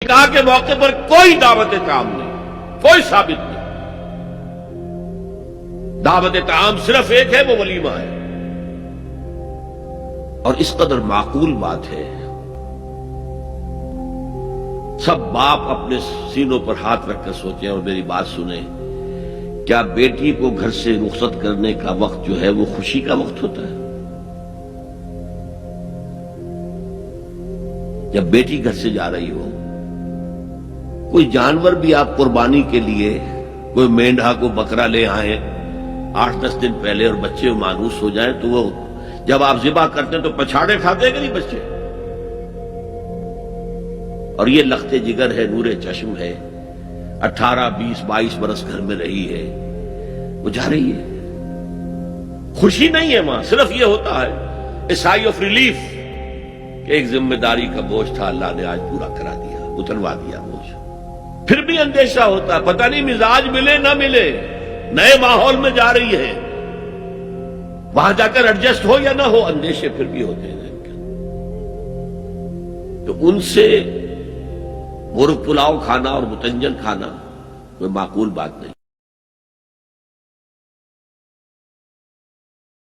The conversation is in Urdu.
نکاح کے موقع پر کوئی دعوت طعام نہیں، کوئی ثابت نہیں۔ دعوت طعام صرف ایک ہے، وہ ولیمہ ہے، اور اس قدر معقول بات ہے۔ سب باپ اپنے سینوں پر ہاتھ رکھ کر سوچیں اور میری بات سنیں، کیا بیٹی کو گھر سے رخصت کرنے کا وقت جو ہے وہ خوشی کا وقت ہوتا ہے؟ جب بیٹی گھر سے جا رہی ہو، کوئی جانور بھی آپ قربانی کے لیے کوئی مینڈھا کو بکرا لے آئیں 8-10 دن پہلے اور بچے مانوس ہو جائیں تو وہ جب آپ ذبح کرتے ہیں تو پچھاڑے کھاتے ہیں کہ نہیں بچے؟ اور یہ لخت جگر ہے، نور چشم ہے، 18-20-22 برس گھر میں رہی ہے، وہ جا رہی ہے، خوشی نہیں ہے ماں، صرف یہ ہوتا ہے اے سائی آف ریلیف کہ ایک ذمہ داری کا بوجھ تھا، اللہ نے آج پورا کرا دیا، اتروا دیا بوجھ۔ پھر بھی اندیشہ ہوتا ہے، پتہ نہیں مزاج ملے نہ ملے، نئے ماحول میں جا رہی ہے، وہاں جا کر ایڈجسٹ ہو یا نہ ہو، اندیشے پھر بھی ہوتے ہیں۔ تو ان سے مرغ پلاؤ کھانا اور متنجن کھانا کوئی معقول بات نہیں۔